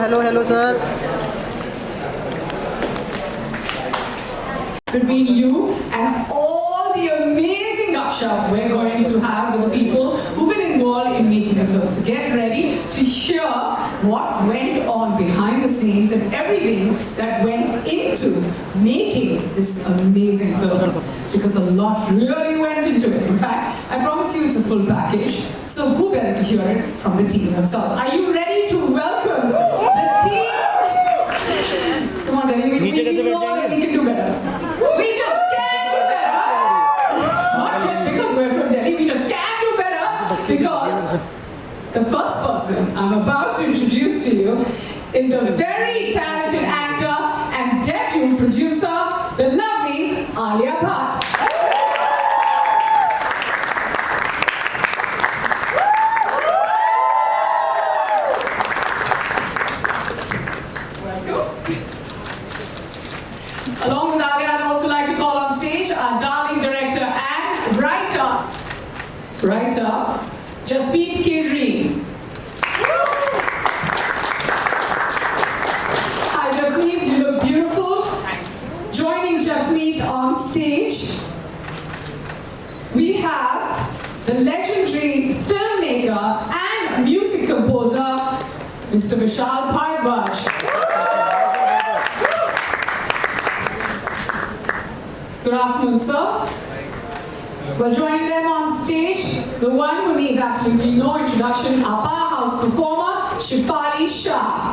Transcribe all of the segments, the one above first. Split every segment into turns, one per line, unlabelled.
hello, sir.
Between you and all the amazing upshot we're going to have with the people who've been involved in making the film. So get ready to hear what went on behind the scenes and everything that went into making this amazing film. Because a lot really went into it. In fact, I promise you it's a full package. So who better to hear it from the team themselves? Are you ready to welcome the team? Come on, Delhi, we know that we can do better. We just can do better. Not just because we're from Delhi, we just can do better because the first person I'm about to introduce to you is the very talented actor and debut producer, the lovely Alia Bhatt. Along with Alia, I'd also like to call on stage our darling director and writer, Jasmeet Kedri. Hi Jasmeet, you look beautiful. Joining Jasmeet on stage, we have the legendary filmmaker and music composer, Mr. Shefali Shah. Good afternoon, sir. Well, joining them on stage, the one who needs absolutely no introduction, our powerhouse performer, Shefali Shah.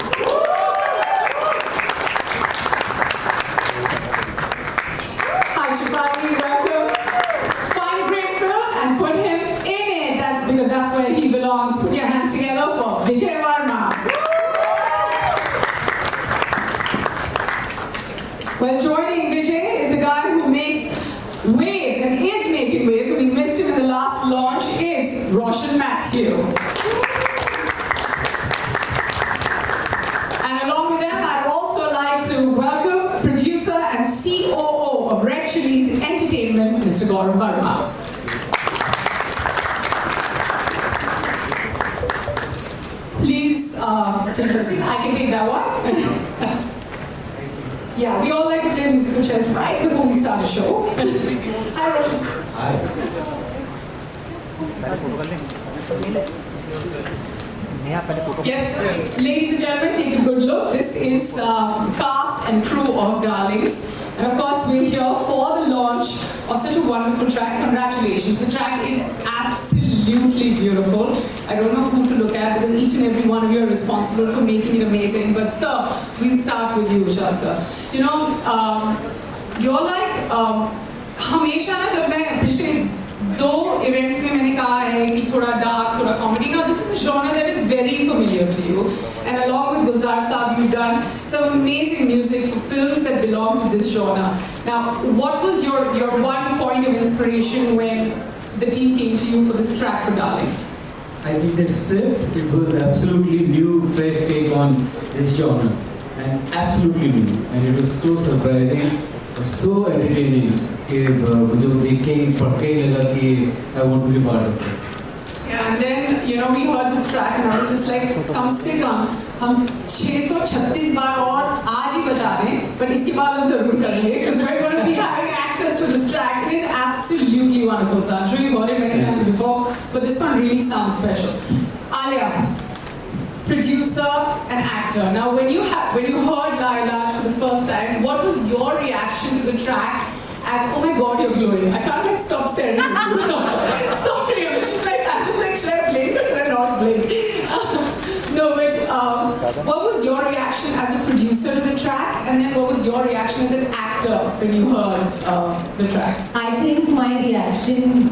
Hi, Shefali, welcome. Find a great film and put him in it. That's because that's where he belongs. Put your hands together for Vijay Varma. Well, joining Vijay is the guy who makes waves and is making waves, and we missed him in the last launch, is Roshan Mathew. And along with them, I'd also like to welcome producer and COO of Red Chillies Entertainment, Mr. Varma. Please take your seats. I can take that one. Yeah, we all like to play musical chairs right before we start a show. Hi, Roshan.
Hi.
Yes, ladies and gentlemen, take a good look. This is the cast and crew of Darlings. And of course, we're here for the launch of such a wonderful track. Congratulations. The track is absolutely beautiful. I don't know who to look at because each and every one of you are responsible for making it amazing. But sir, we'll start with you, Vishal sir. You know, you're like, हमेशा ना जब मैं पिछले दो events में मैंने कहा है कि थोड़ा dark, थोड़ा comedy. Now this is a genre that is very familiar to you, and along with Gulzar Saab, you've done some amazing music for films that belong to this genre. Now, what was your one point of inspiration when the team came to you for this track for Darlings?
I think the script, it was absolutely new, fresh take on this genre, and absolutely new, and it was so surprising, so entertaining. कि मुझे वो देख के पढ़ के ही लगा कि I want to be part of it.
Yeah, and then you know we heard this track and I was just like, कम से कम हम 636 बार और आज ही बजा दें, but इसके बाद हम जरूर करेंगे because we're going to be having access to this track. It is absolutely wonderful, so I'm sure you've heard it many times before, but this one really sounds special. Alia, producer and actor. Now, when you heard Ilaaj for the first time, what was your reaction to the track? As, oh my God, you're glowing. I can't like stop staring at you. Sorry, I was just like, I'm just like, should I blink or should I not blink? No, but what was your reaction as a producer to the track? And then what was your reaction as an actor when you heard the track?
I think my reaction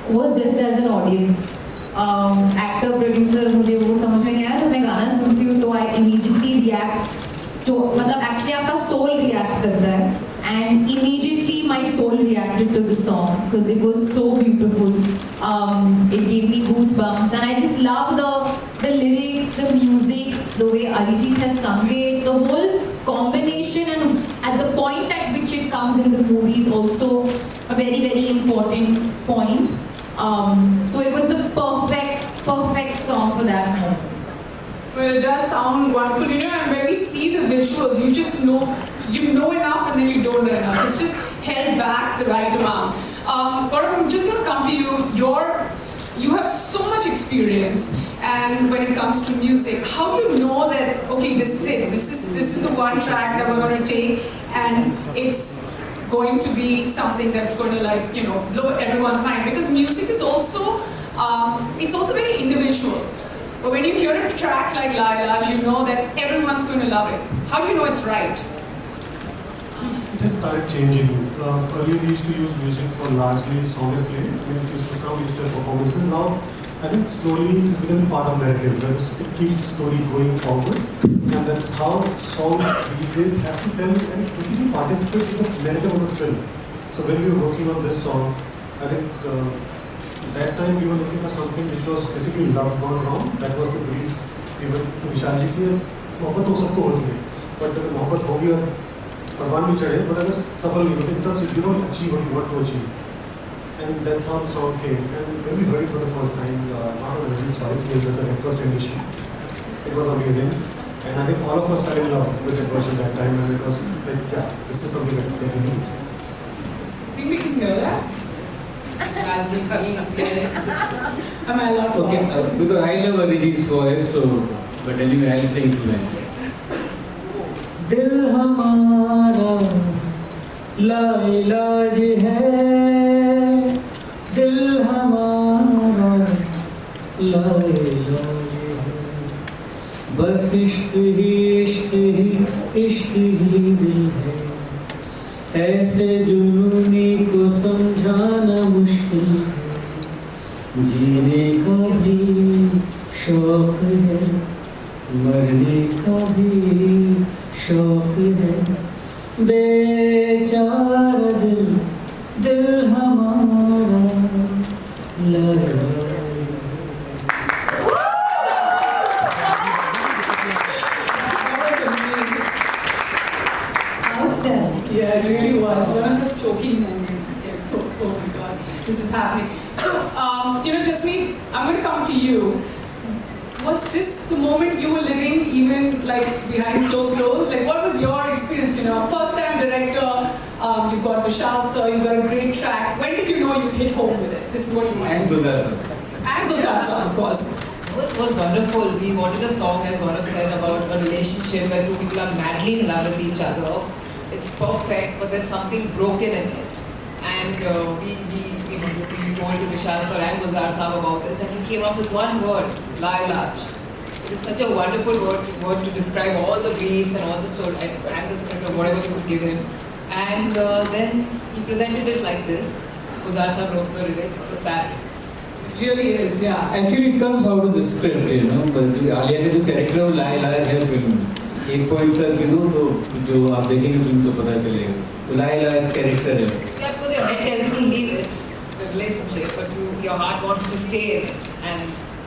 was just as an audience. Actor, producer, मुझे वो समझ में नहीं आया. तो मैं गाना सुनती हूँ तो I immediately react to, मतलब actually आपका soul react करता है. And immediately my soul reacted to the song because it was so beautiful. It gave me goosebumps, and I just love the lyrics, the music, the way Arijit has sung it, the whole combination, and at the point at which it comes in the movie is also a very, very important point. So it was the perfect song for that moment.
Well, it does sound wonderful, you know, and when we see the visuals, you know enough and then you don't know enough. It's just held back the right amount. Gaurav, I'm just going to come to you. You have so much experience, and when it comes to music, how do you know that, okay, this is it, this is the one track that we're going to take, and it's going to be something that's going to, like, you know, blow everyone's mind? Because music is also, it's also very individual. But when you hear a track like Ilaaj, you know that everyone's going to love it. How do you know it's right?
See, it has started changing. Earlier we used to use music for largely song and play. When it used to come, we used to have performances. Now, I think slowly it is becoming part of narrative. Where it keeps the story going forward. And that's how songs these days have to tell and basically participate in the narrative of the film. So when we were working on this song, I think that time we were looking for something which was basically love gone wrong. That was the brief given to Vishal ji ki मोहब्बत तो सबको होती है, but अगर मोहब्बत होगी और परवान भी चढ़े, but अगर सफल नहीं होते, in terms of you don't achieve what you want to achieve, and that's how the song came. And when we heard it for the first time, not on Arjun's voice, we heard the first rendition. It was amazing, and I think all of us fell in love with that version that time, and it was like, yeah, this is something that we need.
I think we can hear that. Am I allowed to
Okay,
ask?
because I love Arijit's voice, so, but anyway, I'll sing to them. दिल हमारा लाइलाज है, दिल हमारा लाइलाज है, बस इश्क ही इश्क ही इश्क ही दिल है, ऐसे जुनूनी को समझाना मुश्किल है, जीने का भी शौक है, मरने का भी शौक है, बेचारा दिल दिल हमारा लाइलाज
Outstanding.
Yeah, it really was. One of those choking moments. Like, oh my God, this is happening. So, you know, Jasmeet, I'm going to come to you. Was this the moment you were living, even like behind closed doors? Like, what was your experience? You know, first-time director, you got Vishal sir, you got a great track. When did you know you hit home with it? This is what you wanted.
and Gulzar sir.
And Gulzar sir, of course.
It was wonderful. We wanted a song, as Gaurav said, about a relationship where two people are madly in love with each other. It's perfect, but there's something broken in it. And we told to Vishal sir and Gulzar Saab about this, and he came up with one word, llaaj. It is such a wonderful word to describe all the griefs and all the story and the script of whatever we could give him. And then he presented it like this. Gulzar Saab wrote the lyrics. It was fab.
It really is, yeah.
Actually, it comes out of the script, you know. But Alia का जो character है वो लाइलाज है film में. एक point तक, you know, तो जो आप देखेंगे फिल्म तो पता चलेगा. वो लाइलाज character है.
Yeah, because your head tells you to leave it, the relationship, but your heart wants to stay in it, and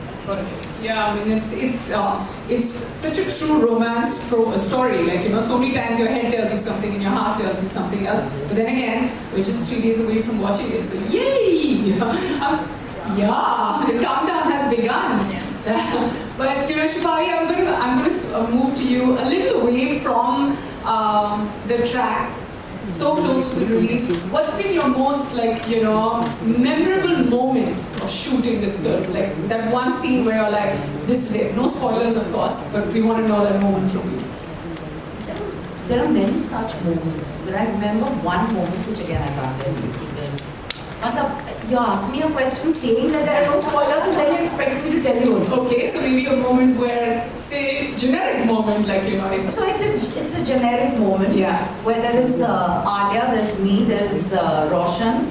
that's what it is.
Yeah, I mean, it's such a true romance story. Like, you know, so many times your head tells you something and your heart tells you something else. But then again, we're just 3 days away from watching it, so yay! Yeah, the countdown has begun. But you know, Shefali, I'm going to move to you a little away from the track, so close to the release. What's been your most, like, you know, memorable moment of shooting this film? Like that one scene where you're like, this is it. No spoilers, of course, but we want to know that moment from you.
There are many such moments, but I remember one moment which again I can't tell you because you asked me a question saying that there are no spoilers and then you expected me to tell you also.
Okay, so maybe a moment where, say, generic moment, like, you know, if...
So it's a generic moment.
Yeah.
Where there is Alia, there's me, there's Roshan,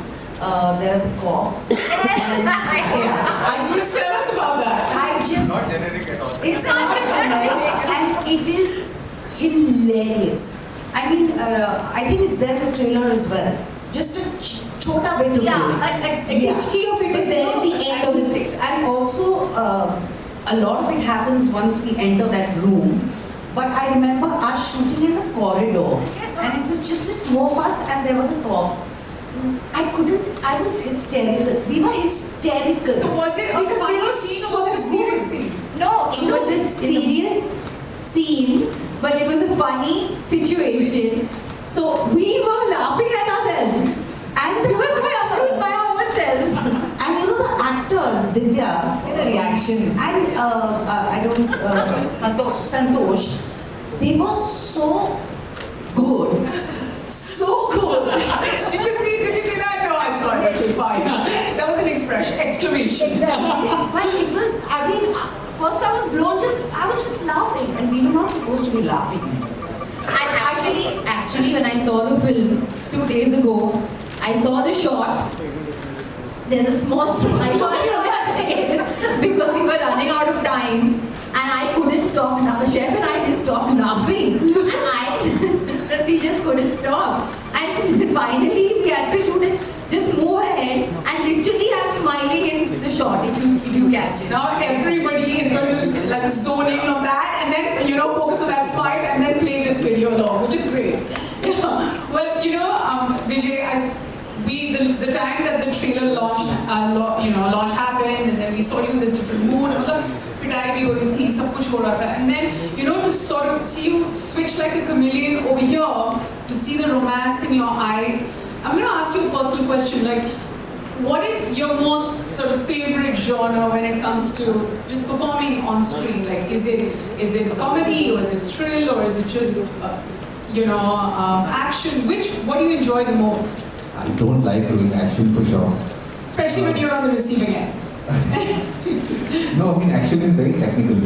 there are the cops. And, yeah, I just
tell us about that.
not generic at all. It's not generic and it is hilarious. I mean, I think it's there in the trailer as well. Just a chota bit of it.
A hitchkey of it is there at the end of the trailer.
And also, a lot of it happens once we enter that room. But I remember us shooting in the corridor, and it was just the two of us, and there were the cops. I couldn't, I was hysterical. We were hysterical.
So was it a
Because we
funny
were
scene or
so
was it a serious
good.
scene?
No, it was a serious scene, but it was a funny situation. So we were laughing at ourselves, and we were so amused by our own selves.
And you know the actors, Divya,
The reactions.
and Santosh, they were so good. So good.
Did you see that? No, I saw it. Okay, fine. That was an exclamation.
But it was, I mean, first I was blown, I was just laughing, and we were not supposed to be laughing in this.
And actually, when I saw the film 2 days ago, I saw the shot. There's a small smile on your face because we were running out of time, and I couldn't stop. The chef and I didn't stop laughing, and we just couldn't stop. And finally, we had to shoot it. Just move ahead, and literally, I'm smiling in the shot if you catch it.
Now everybody is going to like zone in on that and then focus on that smile and then play this video along, which is great. Yeah. Well, Vijay, the time that the trailer launch happened, and then we saw you in this different mood. पिटाई भी हो रही थी, सब कुछ हो रहा था, and then to sort of see you switch like a chameleon over here to see the romance in your eyes. I'm going to ask you a personal question, like, what is your most sort of favorite genre when it comes to just performing on screen? Like, is it comedy, or is it thrill, or is it just action? What do you enjoy the most?
I don't like doing action for sure.
Especially when you're on the receiving end.
No, I mean action is very technical.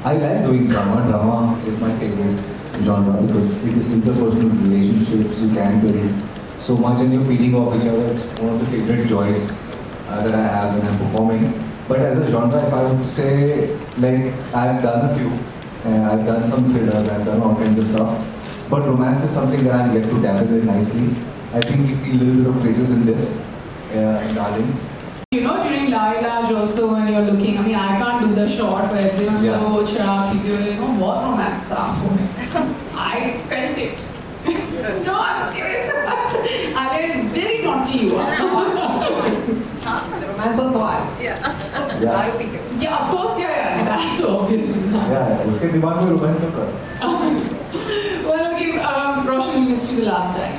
I like doing drama. Drama is my favorite genre because it is interpersonal relationships. You can build so much and you're feeding off each other. It's one of the favorite joys that I have when I'm performing. But as a genre, if I would say, like, I've done a few. I've done some thrillers, I've done all kinds of stuff. But romance is something that I'm yet to dabble in nicely. I think we see a little bit of traces in this, in Darlings.
During Ilaaj also when you're looking, I mean, I can't do the shot, but I say, what romance stuff. I felt it. No, I'm serious. Alia is very naughty.
The romance was wild.
Yeah.
Yeah, of course, yeah. That obviously.
Yeah, उसके दिमाग में romance चल रहा है.
Well, okay, Roshan, we missed you the last time.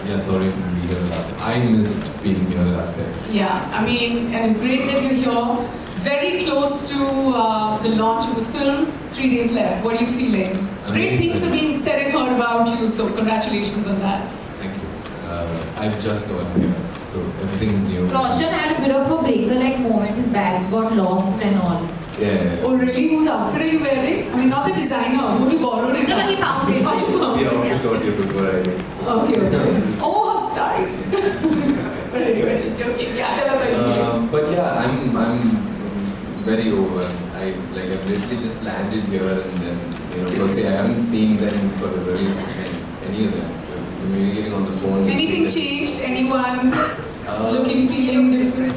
Yeah, sorry I couldn't be here the last time. I missed being here the last time.
Yeah, I mean, and it's great that you're here. Very close to the launch of the film. 3 days left. What are you feeling? Great things have been said and heard about you, so congratulations on that.
Thank you. I've just gotten here, so everything is new.
Roshan had a bit of a breaker-like moment. His bags got lost and all.
Yeah.
Oh really? Whose outfit are you wearing? I mean, not the designer. Who you borrowed it?
No, he found it.
Oh, you found
The
it.
outfit got here before I did. So.
Okay. Oh, her style. But anyway, just joking. Yeah, tell us how you feeling.
But yeah, I'm very overwhelmed. I've literally just landed here and then firstly I haven't seen them for a very long time. Any of them. We're communicating on the phone.
Anything changed? Anyone looking, feeling different?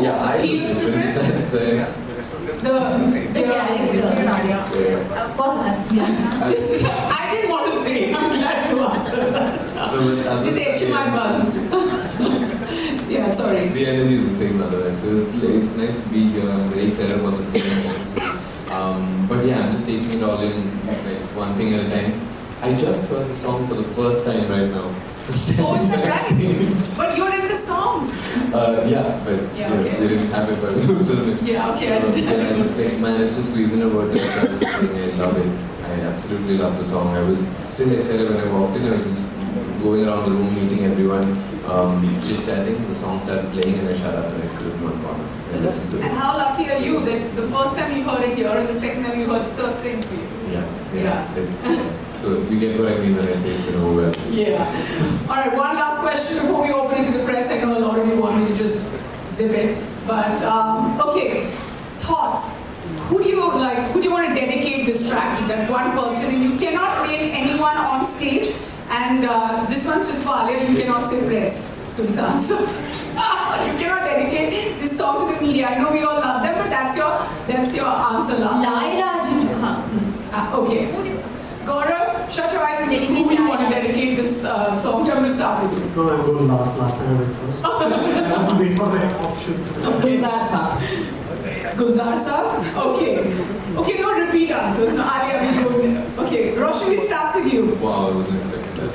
Yeah, I
He
look
looks
different.
different.
That's the.
The character.
Yeah.
Of course, yeah.
I didn't want to say. I'm glad you answered that. This HMI buzz. Yeah, sorry.
The energy is the same otherwise. So it's nice to be here. I'm very excited about the film. Also. But yeah, I'm just taking it all in one thing at a time. I just heard the song for the first time right now.
Oh, is that right? But you're in the song.
Yeah, but
okay.
they didn't have it while we were filming.
Yeah, okay, I
So,
didn't have
I
it.
just managed to squeeze in a word to each other. I love it. I absolutely love the song. I was still excited when I walked in. I was just going around the room, meeting everyone, chit-chatting. The song started playing and I shut up and I stood in one corner and listened to it.
And how lucky are you that the first time you heard it here and the second time you heard Sir sing for you?
Yeah. So you get what I mean when I say it's been over.
Yeah. All right, one last question before we open it to the press. I know a lot of you want me to just zip it. But, okay, thoughts. Who do you want to dedicate this track to? That one person, and you cannot name anyone on stage. And this one's just for Alia, you cannot say press to this answer. You cannot dedicate this song to the media. I know we all love them, but that's your answer now.
Ilaaj.
Okay. Gaurav, shut your eyes and tell me who you want to dedicate this song to. I'm going to start with you.
No, I'm going last. Last time I went first. I have to wait for my options.
Gulzar Saab. Gulzar Saab? Okay. Okay, no repeat answers. No, Alia, we do. Okay, Roshan, we'll start with you.
Wow, I wasn't expecting that.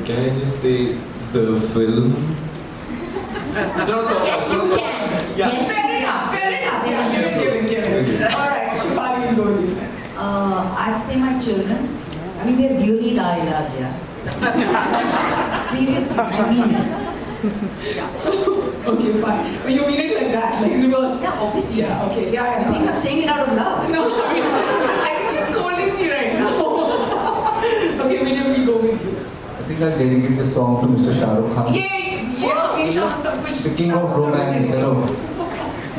Can I just say the film? It's not the
Yes, you can.
Yeah.
Yes,
Fair enough, fair enough. Yeah, give it. Alright, Shefali, we'll go with you next.
I'd say my children. I mean, they really die, Ilaaj, yeah. Seriously, I mean it.
Okay, fine. But you mean it like that, like reverse?
Yeah, obviously.
Yeah, okay, yeah.
You think I'm saying it out of love?
No, I mean, I think she's scolding me right now. Okay, Vijay, we'll go with you.
I think I'll dedicate this song to Mr. Shah Rukh Khan.
ये हमेशा सब कुछ
The king of romance, you know.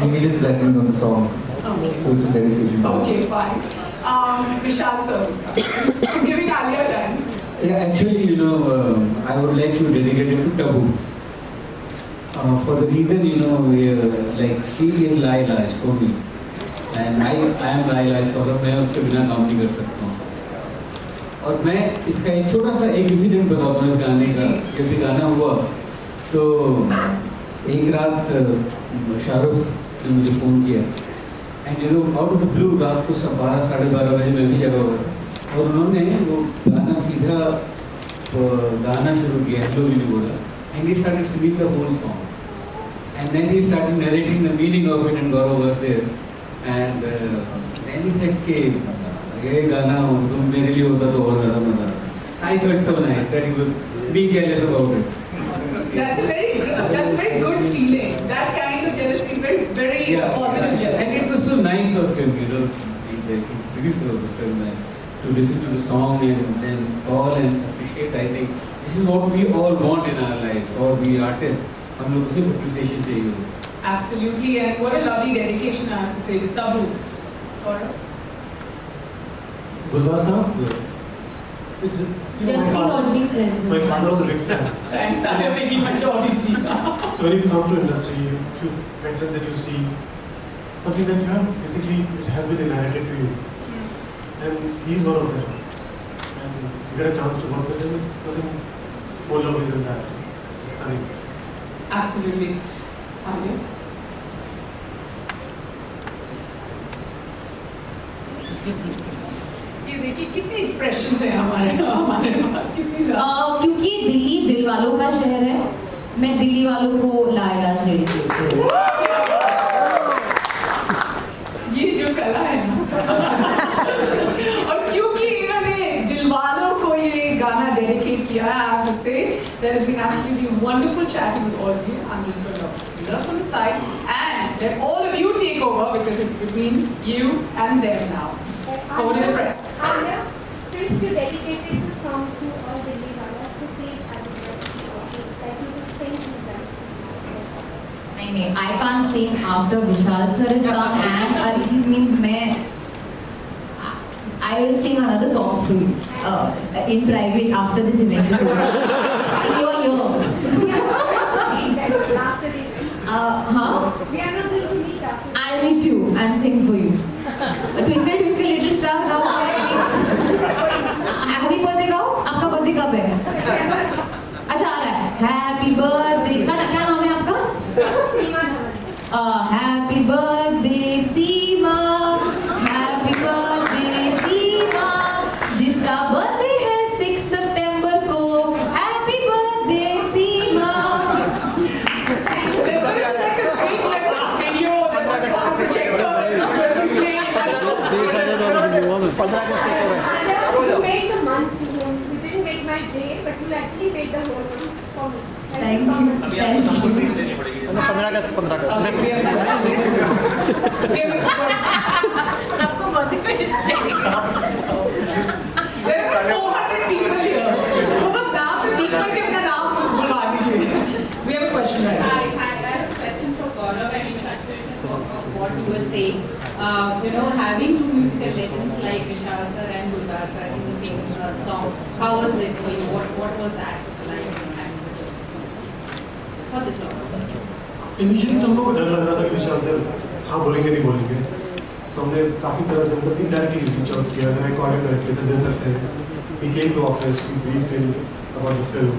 We need his blessings on the song.
Okay.
So it's a dedication.
Okay, fine. Vishal sir, giving Alia time.
Yeah, actually, you know, I would like to dedicate it to Tabu. For the reason, you know, like she is llaaj for me, and I am llaaj for her. मैं उसके बिना काम नहीं कर सकता हूँ. और मैं इसका एक छोटा सा एक इंसिडेंट बताता हूँ इस गाने का. जब भी गाना हुआ, तो एक रात शाहरुख ने मुझे फ़ोन किया. And you know out of the blue रात को 12 साढ़े 12 बजे मैं भी जगा हुआ था. और उन्होंने वो गाना सीधा गाना शुरू किया, हेलो भी नहीं बोला. And he started singing the whole song. And then he started narrating the meaning of it, and Gaurav was there. And then he said कि ये गाना तुम मेरे लिए होता तो और ज़्यादा मज़ा आता. I felt so nice that he was being jealous about it.
That's a very good feeling. That kind of jealousy is very positive jealousy.
And it was so nice of him, you know, he's producer of the film, and to listen to the song and then call and appreciate. I think this is what we all want in our life, or we artists. हम लोग सिर्फ appreciation चाहिए होता है.
Absolutely, and what a lovely dedication I have to say to Tabu. Gaurav?
Gulzar Saab? It's,
Just already said.
my father was a big fan.
Thanks, Alia, making my job easy.
So when you come to industry, a few veterans that you see, something that you have, basically, it has been inherited to you. And he's one of them. And you get a chance to work with him, it's nothing more lovely than that. It's just stunning.
Absolutely. Alia? ये देखिए कितनी expressions हैं हमारे पास कितनी ज़्यादा.
क्योंकि दिल्ली दिल वालों का शहर है, मैं दिल्ली वालों को llaaj डेडिकेट करूँ.
ये जो कला है ना और क्योंकि इन्होंने दिलवालों को ये गाना डेडिकेट किया है, I have to say there has been absolutely wonderful chatting with all of you. I'm just going to look on the side and let all of you take over because it's between you and them now. Over to the press.
Alia, since you dedicated the song to all Delhi Walas, so please have it that you will sing to them.
नहीं, I can't sing after Vishal sir has sung and Arijit means I will sing another song for you in private after this event is over. In your ear.
After the event. We are not going to meet after.
I'll meet you and sing for you. Twinkle twinkle little star गाओ. Happy birthday गाओ. आपका birthday कब है? अच्छा आ रहा है. Happy birthday. क्या नाम है आपका?
Seema Dhawan.
Happy birthday Seema. Happy birthday Seema. जिसका birthday है 6 September को. Happy birthday Seema.
There's going to be like this big like video. There's going to be a projector that is going to be playing.
Alia, you made the month. You didn't make my day, but you actually made the whole month for me.
Thank you. Thank you.
Okay, we have a question. We have a question. सबको motivation चाहिए. There are 400 people here. वो बस नाम पे टिक करके अपना नाम बुलवा दीजिए. We have a question right
I
now.
have a question for Gaurav and in of what you were saying. Having two musical legends like Vishal sir and Gulzar sir in the same song, how was it for you? What was that like for this song?
Initially तो हम लोग को डर लग रहा था कि विशाल sir हाँ बोलेंगे नहीं बोलेंगे, तो हमने काफ़ी तरह से मतलब इनडायरेक्टली रीच आउट किया. अगर I call him directly sir मिल सकते हैं. he came to office, we briefed him about the film.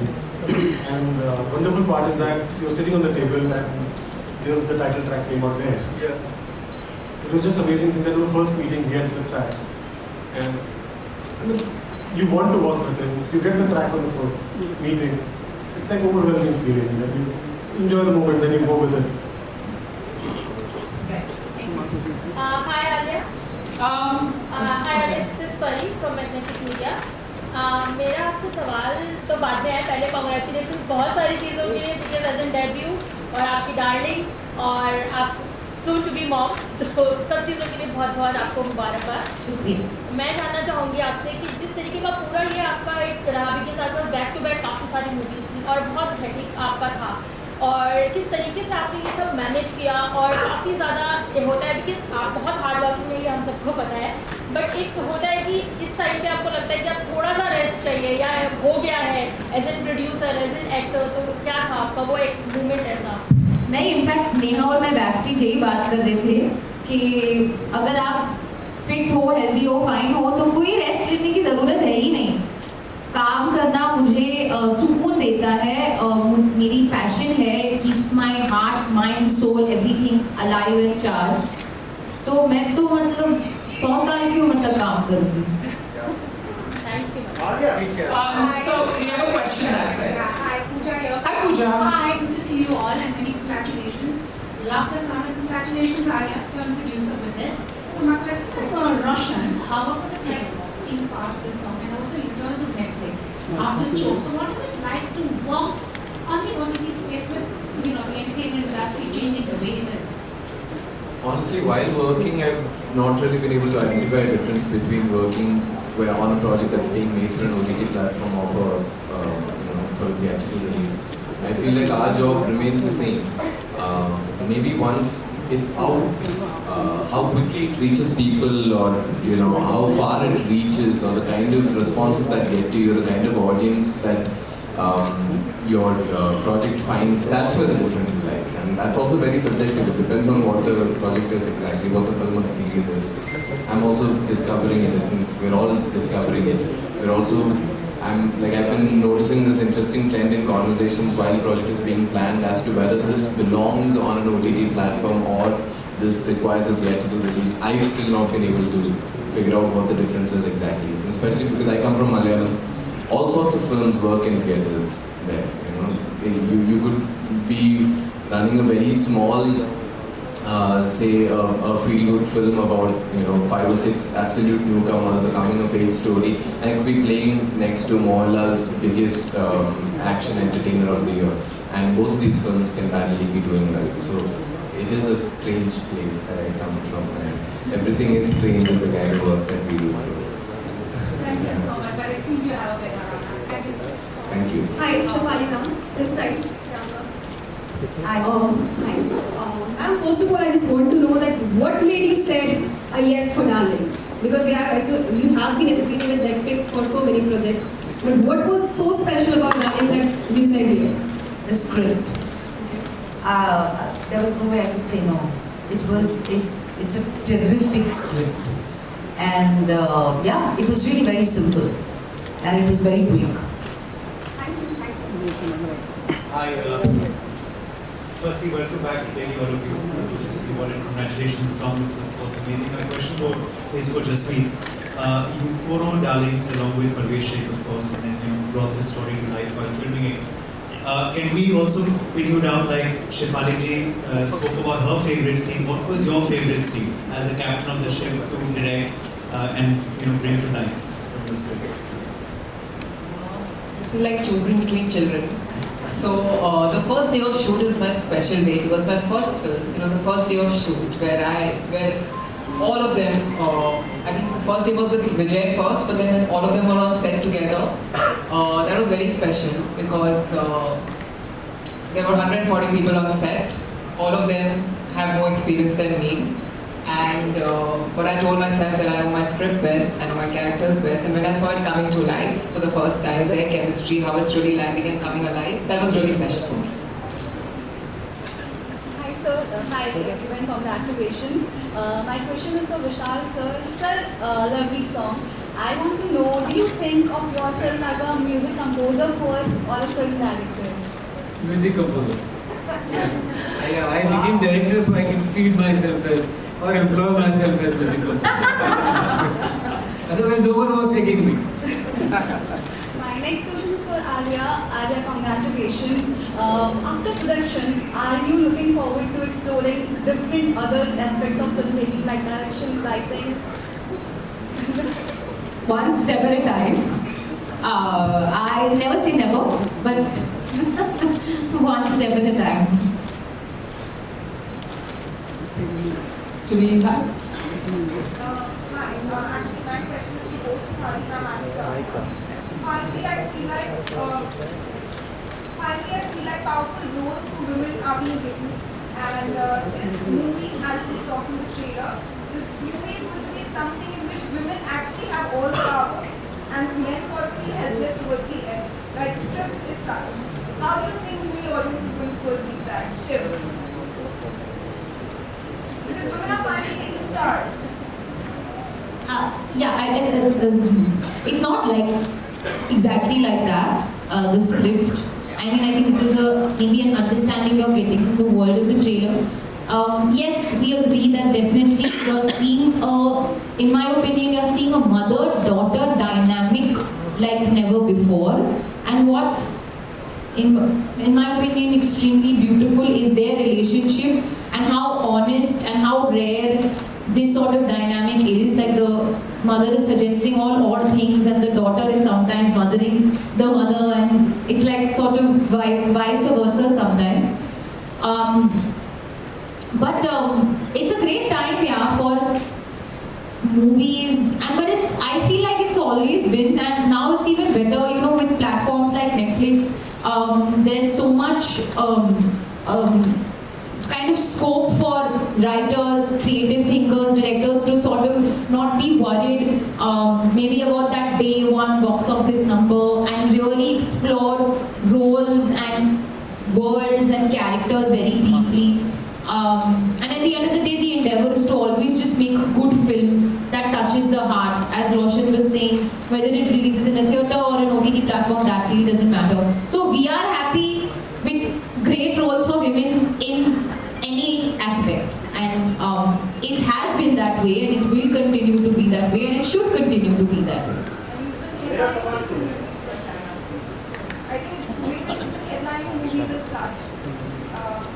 And wonderful part is that he was sitting on the table and there was the title track came out there. It was just amazing thing that in the first meeting he had the track. And I mean, you want to work with him, you get the track on the first meeting, it's like overwhelming feeling. Then you enjoy the moment, then you go with it.
Hi Alia. Hi Alia, this is Shefali from Magnetic Media. मेरा आपसे सवाल तो बाद में है, पहले congratulation बहुत सारी चीज़ों के लिए, बिकॉज एज एन डेब्यू और आपकी डार्लिंग्स और आप सून टू बी मॉम, तो सब चीज़ों के लिए बहुत बहुत आपको मुबारकबाद।
शुक्रिया।
मैं जानना चाहूँगी आपसे कि जिस तरीके का पूरा ये आपका एक रहा के साथ और बैक टू बैक काफ़ी सारी मूवीज थी और बहुत हेक्टिक आपका था, और किस तरीके से आपने ये सब मैनेज किया, और काफ़ी ज़्यादा ये होता है बिकॉज आप बहुत हार्ड वर्किंग है, ये हम सबको पता है, बट एक होता है कि इस टाइम पे आपको लगता है कि आप थोड़ा सा रेस्ट चाहिए या हो गया है as an producer as an actor, तो क्या था आपका वो एक मोमेंट ऐसा?
नहीं, इनफैक्ट नेहा और मैं बैक स्टेज यही बात कर रहे थे कि अगर आप फिट हो, हेल्दी हो, फाइन हो तो कोई रेस्ट लेने की ज़रूरत है ही नहीं। काम करना मुझे सुकून देता है, मेरी पैशन है, it keeps my heart, mind, soul, everything alive and charge. तो मैं तो मतलब 100 साल की उम्र तक काम करूँगी।
So we have a question that's it.
Hi Pooja here.
Hi Pooja.
Hi, good to see you all and many congratulations. Love the song and congratulations Alia, turn producer with this. So my question is for Roshan. What was it like being part of this song, and also you turned to Netflix after Choke. So what is it like to work on the OTT space with the entertainment industry changing the way it is?
Honestly, while working, I've not really been able to identify a difference between working on a project that's being made for an OTT platform or for a theatrical release. I feel like our job remains the same. Maybe once it's out, how quickly it reaches people, or how far it reaches, or the kind of responses that get to you, the kind of audience that your project finds, that's where the difference lies. And that's also very subjective. It depends on what the project is exactly, what the film or the series is. I'm also discovering it. I think we're all discovering it. I've been noticing this interesting trend in conversations while the project is being planned as to whether this belongs on an OTT platform or this requires a theatrical release. I've still not been able to figure out what the difference is exactly, especially because I come from Malayalam. All sorts of films work in theatres there. You could be running a very small, say a feel-good film about 5 or 6 absolute newcomers, a coming-of-age story, and it could be playing next to Mohanlal's biggest action entertainer of the year. And both of these films can parallelly be doing well. So it is a strange place that I come from, and everything is strange in the kind of work that we do. So
Thank you so much, but it seems you have a better answer. Thank you so much.
thank you.
Hi, Shefali Shah, this side.
Hi.
Ma'am, first of all, I just want to know that what made you said a yes for Darlings? Because you have been associated with Netflix for so many projects. But what was so special about Darlings that you said yes?
The script. There was no way I could say no. It's a terrific script. And it was really very simple. And it was very quick.
Thank you.
Hi, firstly, welcome back to Delhi, all of you. Good to see you all, and congratulations. The song looks, of course, amazing. My question is for Jasmeet. You co-wrote Darlings along with Parvesh Sheikh, of course, and then brought this story to life while filming it. Can we also pin you down like Shefali ji spoke about her favorite scene? What was your favorite scene as a captain of the ship to direct and bring to life from the script?
This is like choosing between children. So the first day of shoot is my special day because my first film, it was the first day of shoot where all of them, I think the first day was with Vijay first, but then when all of them were on set together, that was very special because there were 140 people on set. All of them have more experience than me. And but I told myself that I know my script best, I know my characters best, and when I saw it coming to life for the first time, their chemistry, how it's really landing and coming alive, that was really special for me.
Hi sir, hi everyone, congratulations. My question is for Vishal sir. Sir, lovely song.
I want to know, do you think of yourself as a music composer first or a film director?
Music composer. I became director so I can feed myself as, or employ myself as music composer. Otherwise no one was taking me.
My next question is for Alia. Alia, congratulations. After production, are you looking forward to exploring different other aspects of filmmaking like direction, writing?
One step at a time. I never say never, but one step at a time.
Do we have?
Actually, my question is to both Harika and Harika. Finally, I feel like powerful roles for women are being written, and this movie, as we saw from the trailer, this movie is going to be something in which women actually have all the power, and men sort of feel helpless towards the end. Like the script is such. How do you think the male audience is going to perceive that shift? Because women are finally taking charge.
It's not like exactly like that, the script. I mean, I think this is maybe an understanding you're getting from the world of the trailer. Yes, we agree that definitely you're seeing in my opinion, you're seeing a mother-daughter dynamic like never before. And what's, in my opinion, extremely beautiful is their relationship and how honest and how rare this sort of dynamic is. Like the mother is suggesting all odd things and the daughter is sometimes mothering the mother, and it's like sort of vice versa sometimes. But it's a great time, yeah, for movies, but I feel like it's always been, and now it's even better, you know, with platforms like Netflix. There's so much kind of scope for writers, creative thinkers, directors to sort of not be worried maybe about that day one box office number and really explore roles and worlds and characters very deeply. And at the end of the day, the endeavor is to always just make a good film that touches the heart. As Roshan was saying, whether it releases in a theatre or an OTT platform, that really doesn't matter. So we are happy with great roles for women in any aspect, and it has been that way, and it will continue to be that way, and it should continue to be that way.
I think it's great that headlining movies as such.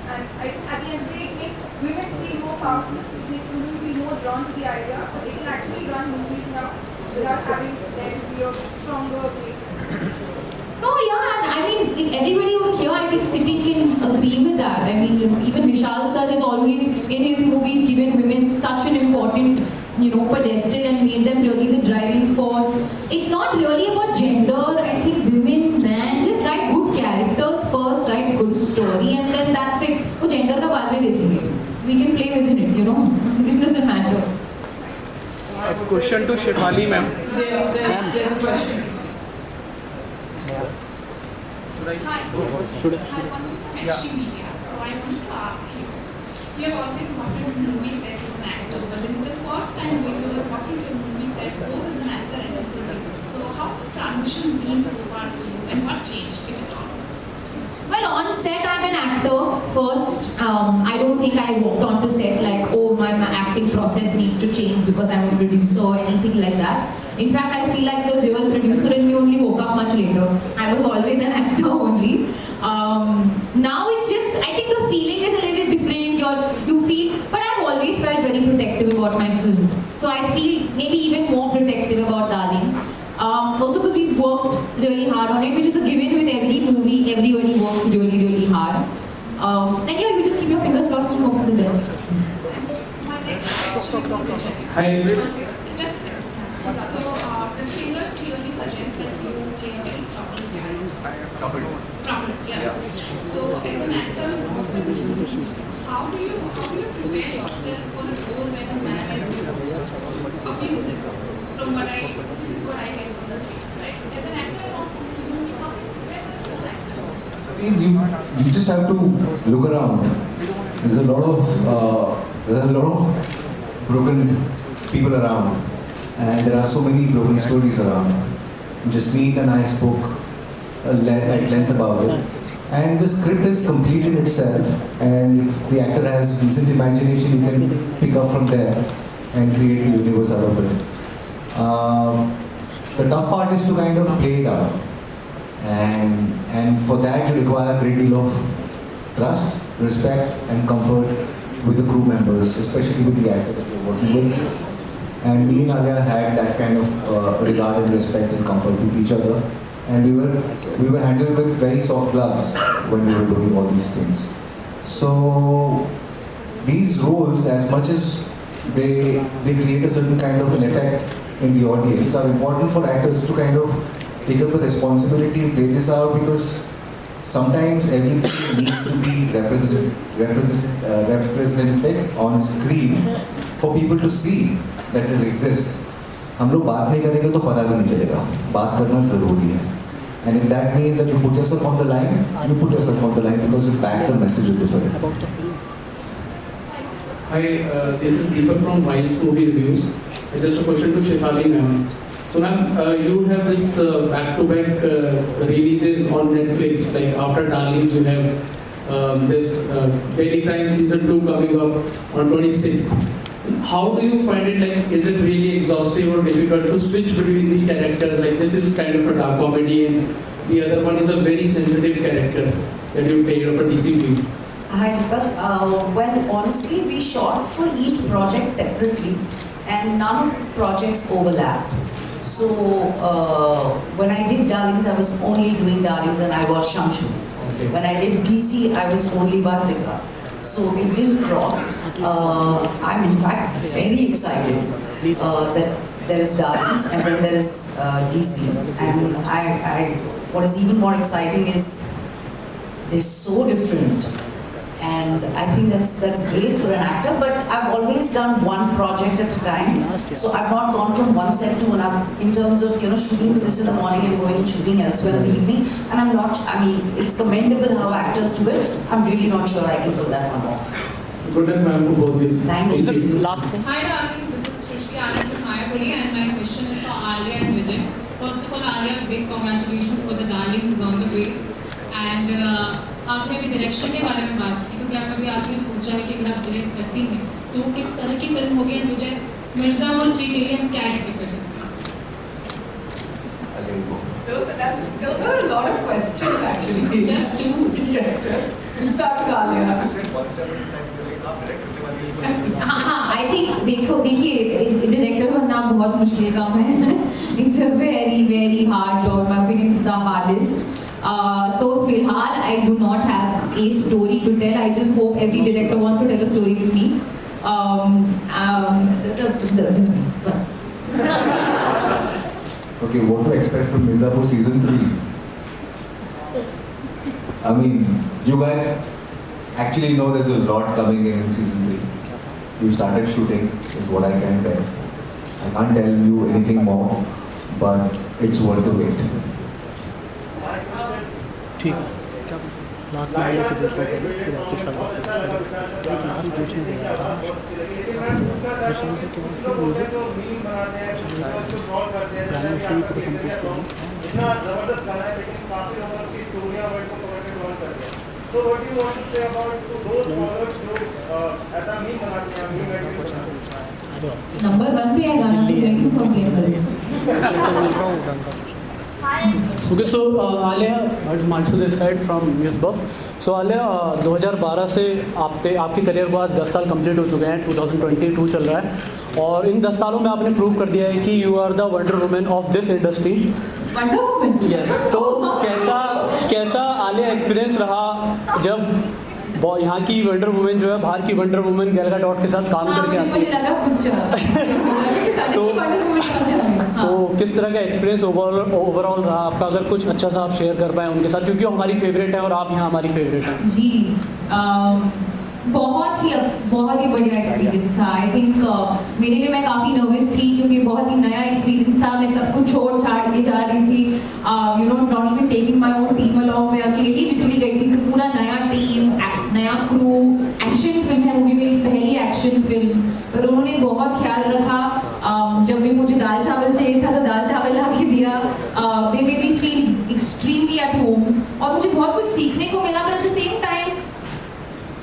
And at the end of the day, it makes women feel more powerful. It makes women feel more drawn to the idea that they can actually run movies now without having them be a stronger way.
No, yeah, and I mean, everybody over here, I think sitting can agree with that. I mean, you know, even Vishal sir has always, in his movies, given women such an important, you know, pedestal and made them really the driving force. It's not really about gender. I think women, man, just write good characters first, write good story, and then that's it. Oh, gender ka baad mein dekhenge. We can play within it, you know. It doesn't matter.
A question to Shefali, ma'am.
There's a question.
Hi.
Hi, from Extreme Media. So I wanted to ask you, you have always worked in movie sets as an actor, but this is the first time when you have worked into a movie set both as an actor and a producer. So how's the transition been so far for you, and what changed, if at all?
Well, on set I'm an actor first. I don't think I walked onto set like, oh, my acting process needs to change because I'm a producer or anything like that. In fact, I feel like the real producer in me only woke up much later. I was always an actor only. Now it's just, I think the feeling is a little different. You feel, but I've always felt very protective about my films. So I feel maybe even more protective about Darlings. Also because we worked really hard on it, which is a given with every movie. Everybody works really, really hard. And yeah, you just keep your fingers crossed and hope for the best.
My next question is for Vijay.
Hi.
Just a second. So the trailer clearly suggests that you play a very troubled character. Troubled, yeah. So as an actor and also as a human being, how do you prepare yourself for a role where the man is abusive? This is what I get from the trailer, right? As an actor and also as a human being, how do you prepare for a role like that?
I mean, you just have to look around. There's a lot of broken people around. and there are so many broken stories around. Jasmeet and I spoke at length about it, and the script is complete in itself, and if the actor has decent imagination, you can pick up from there and create the universe out of it. The tough part is to kind of play it out, and for that you require a great deal of trust, respect and comfort with the crew members, especially with the actor that you're working with. And me and Alia had that kind of regard and respect and comfort with each other, and we were handled with very soft gloves when we were doing all these things. So these roles, as much as they create a certain kind of an effect in the audience, are important for actors to kind of take up the responsibility and play this out, because sometimes everything needs to be represented on screen for people to see that this exists. हम लोग बात नहीं करेंगे तो पता भी नहीं चलेगा. बात करना ज़रूरी है. And if that means that you put yourself on the line, you put yourself on the line because you back the message of the film.
Hi, this is Deepak from Vice Movie Reviews. Just a question to Shefali ma'am. So ma'am, you have this back-to-back releases on Netflix. Like after Darlings, you have this Daily Crime Season 2 coming up on 26th. How do you find it? Like, is it really exhaustive or difficult to switch between the characters? Like, this is kind of a dark comedy, and the other one is a very sensitive character that you played of a DCP.
Well, honestly, we shot for each project separately, and none of the projects overlapped. So when I did Darlings, I was only doing Darlings, and I was Shamshu. Okay. When I did DC, I was only Vartika. So it didn't cross. I'm in fact very excited that there is Darlings and then there is DC. And what is even more exciting is they're so different. And I think that's great for an actor, but I've always done one project at a time. So I've not gone from one set to another in terms of, shooting for this in the morning and going and shooting elsewhere in the evening. And it's commendable how actors do it. I'm really not sure I can pull that one off.
Good luck, ma'am, for both these.
Thank you.
Last thing. Hi, darlings. This is Srishti Anand from Mayapuri, and my question is for Alia and Vijay. First of all, Alia, big congratulations for the Darlings on the way. And आपने अभी direction के बारे में बात की, तो क्या कभी आपने सोचा है कि अगर आप डायरेक्ट करती हैं तो वो किस तरह की फिल्म होगी? एंड मुझे मिर्ज़ापुर 3 के लिए हम क्या एक्सपेक्ट कर सकते हैं?
Those are a lot of questions actually.
Just two.
Yes. We'll start with Alia.
हाँ, I think देखिए डायरेक्टर बनना बहुत मुश्किल काम है. It's a very very hard job. In my opinion, it's the hardest. तो फिलहाल I do not have a story to tell. I just hope every director wants to tell a story with me. बस.
Okay, what to expect from Mirzapur season 3? I mean, you guys actually know there's a lot coming in season 3. We've started shooting, is what I can tell. I can't tell you anything more, but it's worth the wait.
ठीक क्या last में से पूछना फिर आपके शाबाश से last पूछने देगा रशान से क्या गाना शुरू कर कंप्लीट करें इतना जबरदस्त गाना है लेकिन काफी उम्र की स्टोरियां वर्ड को कवर में कर दिया so what do you want to say about those followers जो ऐसा मीम बनाते हैं मीम
नंबर 1 पे है गाना, तो मैं क्यों कंप्लेन करूं?
Okay, so Alia, Manshu this side from Newsbuff. So Alia, 2012 से आपकी करियर को आज 10 साल कंप्लीट हो चुके हैं. 2022 चल रहा है और इन 10 सालों में आपने प्रूव कर दिया है कि you are the wonder woman of this industry.
Wonder woman?
Yes. तो कैसा आलिया एक्सपीरियंस रहा जब यहाँ की वंडर वुमन जो है बाहर की वंडर वुमन गैल गाडॉट के साथ काम करके आती है? तो किस तरह का एक्सपीरियंस ओवरऑल रहा आपका? अगर कुछ अच्छा सा आप शेयर कर पाएँ उनके साथ, क्योंकि वो हमारी फेवरेट है और आप यहाँ हमारी फेवरेट हैं.
जी बहुत ही बढ़िया एक्सपीरियंस था. आई थिंक मेरे लिए मैं काफ़ी नर्वस थी क्योंकि बहुत ही नया एक्सपीरियंस था. मैं सब कुछ छोड़ छाड़ के जा रही थी. Not even taking my own team along. मैं अकेली लिटरली गई थी. तो पूरा नया टीम, नया क्रू, एक्शन फिल्म है, वो भी मेरी पहली एक्शन फिल्म. पर उन्होंने बहुत ख्याल रखा. जब भी मुझे दाल चावल चाहिए था तो दाल चावल ला के दिया. They made me feel extremely at home. और मुझे बहुत कुछ सीखने को मिला, but at the same time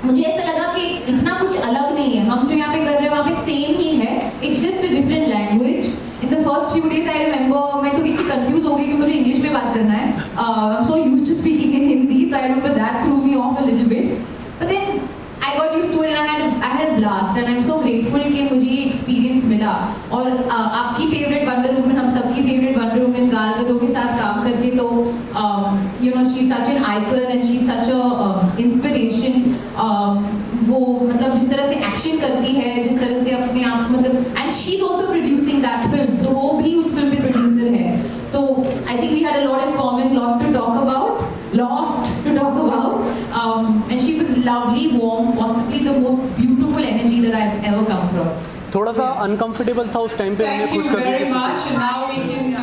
मुझे ऐसा लगा कि इतना कुछ अलग नहीं है. हम जो यहाँ पे कर रहे हैं वहाँ पे सेम ही है. It's just a different language. In the first few days I remember मैं थोड़ी सी confused हो गई कि मुझे इंग्लिश में बात करना है. I'm so used to speaking in Hindi, so I remember that threw me off a little bit. But then I got used to it and I had a blast and I'm so grateful कि मुझे ये experience मिला. और आपकी favorite Wonder Woman, हम सबकी favorite Wonder Woman गाल गदों के साथ काम करके तो you know she's such an icon and she's such a inspiration. वो मतलब जिस तरह से एक्शन करती है, जिस तरह से अपने आप मतलब and she's also producing that film, तो वो भी उस फिल्म पे प्रोड्यूसर है. तो I think we had a lot in common, lot to talk about. And she was lovely, warm, possibly the most beautiful energy that I've ever come across.
थोड़ा सा uncomfortable था उस टाइम पे.
Thank you very much. Now we can